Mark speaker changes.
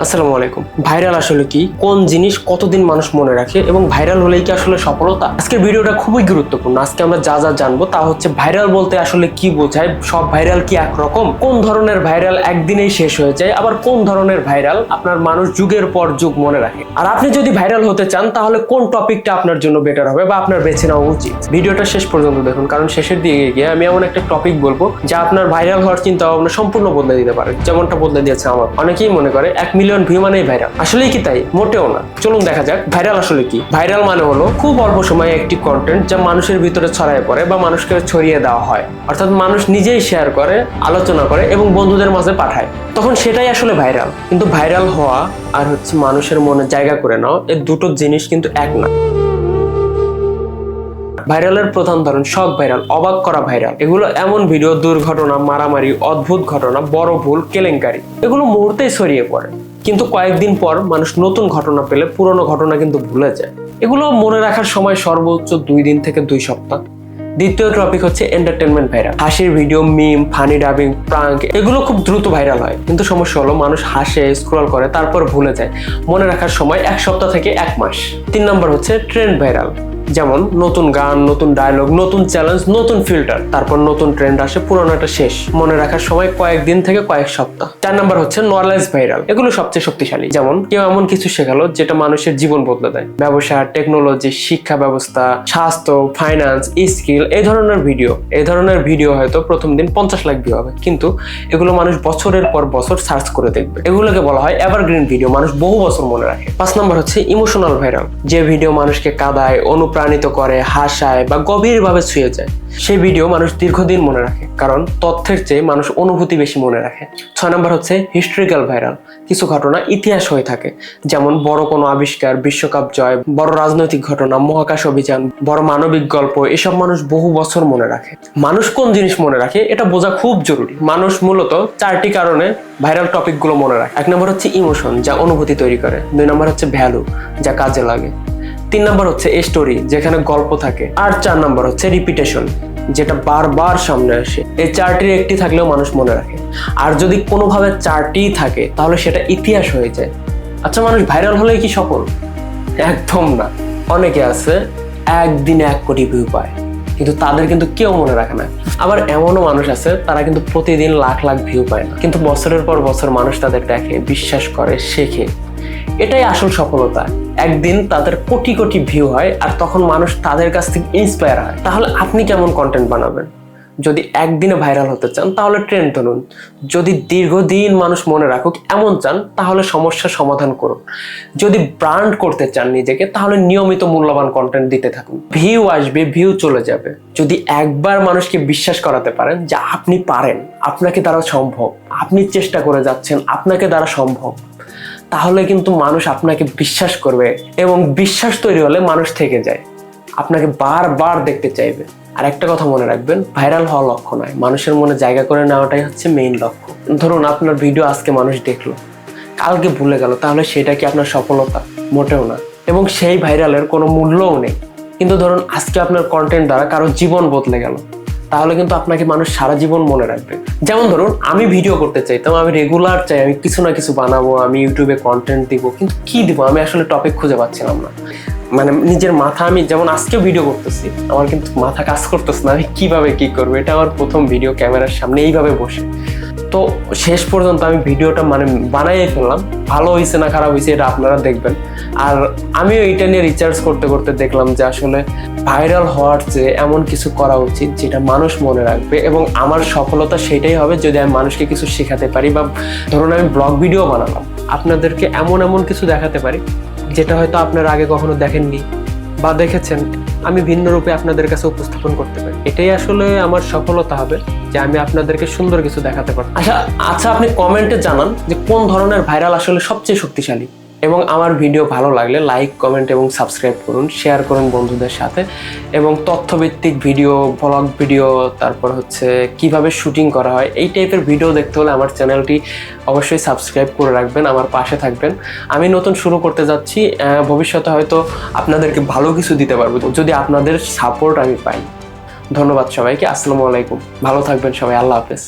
Speaker 1: আসসালামু আলাইকুম। ভাইরাল আসলে কি, কোন জিনিস কতদিন মানুষ মনে রাখে এবং ভাইরাল হলেই কি আসলে সফলতা? আজকের ভিডিওটা খুবই গুরুত্বপূর্ণ। আজকে আমরা যা যা জানবো তা হচ্ছে ভাইরাল বলতে আসলে কি বোঝায়, সব ভাইরাল কি একরকম, কোন ধরনের ভাইরাল একদিনেই শেষ হয়ে যায়, আবার কোন ধরনের ভাইরাল আপনার মানুষ যুগের পর যুগ মনে রাখে। আর আপনি যদি ভাইরাল হতে চান তাহলে কোন টপিকটা আপনার জন্য বেটার হবে বা আপনার বেছে নেওয়া উচিত। ভিডিওটা শেষ পর্যন্ত দেখুন, কারণ শেষের দিকে গিয়ে আমি এমন একটা টপিক বলবো যা আপনার ভাইরাল হওয়ার চিন্তা ভাবনা সম্পূর্ণ বদলে দিতে পারে, যেমনটা বদলে দিয়েছে আমার। অনেকেই মনে করে 1 মিলিয়ন ভিউ মানেই ভাইরাল। আসলেই কি তাই? মোটেও না। চলুন দেখা যাক ভাইরাল আসলে কি। ভাইরাল মানে হলো খুব অল্প সময়ে একটি কন্টেন্ট যা মানুষের ভিতরে ছড়ায় পড়ে বা মানুষকে ছড়িয়ে দেওয়া হয়, অর্থাৎ মানুষ নিজেই শেয়ার করে, আলোচনা করে এবং বন্ধুদের মাঝে পাঠায়, তখন সেটাই আসলে ভাইরাল। কিন্তু ভাইরাল হওয়া আর হচ্ছে মানুষের মনে জায়গা করে নেওয়া, এই দুটো জিনিস কিন্তু এক না। ভাইরালের প্রধান ধরন শক ভাইরাল, অবাক করা ভাইরাল। এগুলো এমন ভিডিও, দুর্ঘটনা, মারামারি, অদ্ভুত ঘটনা, বড় ভুল, কেলেঙ্কারি, এগুলো মুহূর্তেই ছড়িয়ে পড়ে। কিন্তু কয়েকদিন পর মানুষ নতুন ঘটনা পেলে পুরনো ঘটনা কিন্তু ভুলে যায়। এগুলো মনে রাখার সময় সর্বোচ্চ 2 দিন থেকে 2 সপ্তাহ। দ্বিতীয় টপিক হচ্ছে এন্টারটেনমেন্ট ভাইরাল। হাসির ভিডিও, মিম, ফানি ডাবিং, প্রাঙ্ক, এগুলো খুব দ্রুত ভাইরাল হয়। কিন্তু সমস্যা হলো মানুষ হাসে, স্ক্রল করে, তারপর ভুলে যায়। মনে রাখার সময় 1 সপ্তাহ থেকে 1 মাস। 3 নম্বর হচ্ছে ট্রেন্ড ভাইরাল, যেমন নতুন গান, নতুন ডায়লগ, নতুন চ্যালেঞ্জ, নতুন ফিল্টার, তারপর নতুন ট্রেন্ড আসে, পুরোনোটা শেষ। মনে রাখার সময় কয়েকদিন থেকে কয়েক সপ্তাহ। 4 নম্বর হচ্ছে নলেজ ভাইরাল। এগুলো সবচেয়ে শক্তিশালী, যেমন কেউ এমন কিছু শেখালো যেটা মানুষের জীবন বদলে দেয়। ব্যবসা, টেকনোলজি, শিক্ষা ব্যবস্থা, স্বাস্থ্য, ফাইন্যান্স, স্কিল, এই ধরনের ভিডিও হয়তো প্রথম দিন 50 লাখ ভিউ হবে, কিন্তু এগুলো মানুষ বছরের পর বছর সার্চ করে দেখবে। এগুলোকে বলা হয় এভারগ্রিন ভিডিও, মানুষ বহু বছর মনে রাখে। 5 নম্বর হচ্ছে ইমোশনাল ভাইরাল, যে ভিডিও মানুষকে কাঁদায়, অনুপ্রাণিত করে, হাসায় বা গভীরভাবে ছুঁয়ে যায়। সেই ভিডিও মানুষ দীর্ঘদিন মনে রাখে, কারণ তথ্যের চেয়ে মানুষ অনুভূতি বেশি মনে রাখে। 6 নম্বর হচ্ছে হিস্ট্রিক্যাল ভাইরাল, কিছু ঘটনা ইতিহাস হয়ে থাকে, যেমন বড় কোনো আবিষ্কার, বিশ্বকাপ জয়, বড় রাজনৈতিক ঘটনা, মহাকাশ অভিযান, বড় মানবিক গল্প, এসব মানুষ বহু বছর মনে রাখে। মানুষ কোন জিনিস মনে রাখে এটা বোঝা খুব জরুরি। মানুষ মূলত 4টি কারণে ভাইরাল টপিকগুলো মনে রাখে। 1 নম্বর হচ্ছে ইমোশন, যা অনুভূতি তৈরি করে। 2 নম্বর হচ্ছে ভ্যালু, যা কাজে লাগে। 3 নম্বর হচ্ছে স্টোরি, যেখানে গল্প থাকে। আর 4 নম্বর হচ্ছে রিপিটেশন, যেটা বারবার সামনে আসে। এই 4টির একটি থাকলেও মানুষ মনে রাখে, আর যদি কোনোভাবে 4টি থাকে তাহলে সেটা ইতিহাস হয়ে যায়। আচ্ছা, মানুষ ভাইরাল হলেই কি সফল? একদম না। অনেকে আছে একদিনে 1 কোটি ভিউ পায়, কিন্তু তাদের কিন্তু কেউ মনে রাখে না। আবার এমনও মানুষ আছে তারা কিন্তু প্রতিদিন লাখ লাখ ভিউ পায় না, কিন্তু বছরের পর বছর মানুষ তাদের দেখে, বিশ্বাস করে, শেখে। এটাই আসল সফলতা। একদিন তাদের কোটি কোটি ভিউ হয়, আর তখন মানুষ তাদের কাছ থেকে ইন্সপায়ার হয়। তাহলে আপনি কেমন কন্টেন্ট বানাবেন? যদি একদিনে ভাইরাল হতে চান তাহলে ট্রেন্ড ধরুন। যদি দীর্ঘদিন মানুষ মনে রাখুক এমন চান তাহলে সমস্যার সমাধান করুন। যদি ব্র্যান্ড করতে চান নিজেকে তাহলে নিয়মিত মূল্যবান কন্টেন্ট দিতে থাকুন। ভিউ আসবে, ভিউ চলে যাবে। যদি একবার মানুষকে বিশ্বাস করাতে পারেন যে আপনি পারেন, আপনাকে দ্বারা সম্ভব, আপনি চেষ্টা করে যাচ্ছেন, আপনাকে দ্বারা সম্ভব, তাহলে কিন্তু মানুষ আপনাকে বিশ্বাস করবে, এবং বিশ্বাস তৈরি হলে মানুষ থেকে যায়, আপনাকে বারবার দেখতে চাইবে। আর একটা কথা মনে রাখবেন, ভাইরাল হওয়া লক্ষ্য নয়, মানুষের মনে জায়গা করে নেওয়াটাই হচ্ছে মেইন লক্ষ্য। ধরুন আপনার ভিডিও আজকে মানুষ দেখলো, কালকে ভুলে গেল, তাহলে সেটা কি আপনার সফলতা? মোটেও না। এবং সেই ভাইরালের কোনো মূল্যও নেই। কিন্তু ধরুন আজকে আপনার কন্টেন্ট দ্বারা কারো জীবন বদলে গেল, তাহলে কিন্তু আপনাকে মানুষ সারা জীবন মনে রাখবে। যেমন ধরুন আমি ভিডিও করতে চাইতাম, আমি রেগুলার চাই, আমি কিছু না কিছু বানাবো, আমি ইউটিউবে কন্টেন্ট দিব, কিন্তু কি দিব আমি আসলে টপিক খুঁজে পাচ্ছিলাম না। মানে নিজের মাথা, আমি যেমন আজকে ভিডিও করতেছি, আমার কিন্তু মাথা কাজ করতেছে না আমি কিভাবে কি করবো। এটা আমার প্রথম ভিডিও ক্যামেরার সামনে এইভাবে বসে। তো শেষ পর্যন্ত আমি ভিডিওটা বানাইয়ে ফেললাম। ভালো হয়েছে না খারাপ হয়েছে এটা আপনারা দেখবেন। আর আমিও এটা নিয়ে রিসার্চ করতে করতে দেখলাম যে আসলে ভাইরাল হওয়ার চেয়ে এমন কিছু করা উচিত যেটা মানুষ মনে রাখবে, এবং আমার সফলতা সেটাই হবে যদি আমি মানুষকে কিছু শেখাতে পারি। বা ধরুন আমি ব্লগ ভিডিও বানালাম, আপনাদেরকে এমন কিছু দেখাতে পারি যেটা হয়তো আপনারা আগে কখনো দেখেননি বা দেখেছেন, আমি ভিন্ন রূপে আপনাদের কাছে উপস্থাপন করতে পারি। এটাই আসলে আমার সফলতা হবে, যে আমি আপনাদেরকে সুন্দর কিছু দেখাতে পারি। আচ্ছা, আপনি কমেন্টে জানান যে কোন ধরনের ভাইরাল আসলে সবচেয়ে শক্তিশালী। এবং আমার ভিডিও ভালো লাগলে লাইক, কমেন্ট এবং সাবস্ক্রাইব করুন, শেয়ার করুন বন্ধুদের সাথে। এবং তথ্যভিত্তিক ভিডিও, ব্লগ ভিডিও, তারপর হচ্ছে কিভাবে শুটিং করা হয়, এই টাইপের ভিডিও দেখতে হলে আমার চ্যানেলটি অবশ্যই সাবস্ক্রাইব করে রাখবেন, আমার পাশে থাকবেন। আমি নতুন শুরু করতে যাচ্ছি, ভবিষ্যতে হয়তো আপনাদেরকে ভালো কিছু দিতে পারবো যদি আপনাদের সাপোর্ট আমি পাই। ধন্যবাদ সবাইকে। আসসালামু আলাইকুম। ভালো থাকবেন সবাই। আল্লাহ হাফেজ।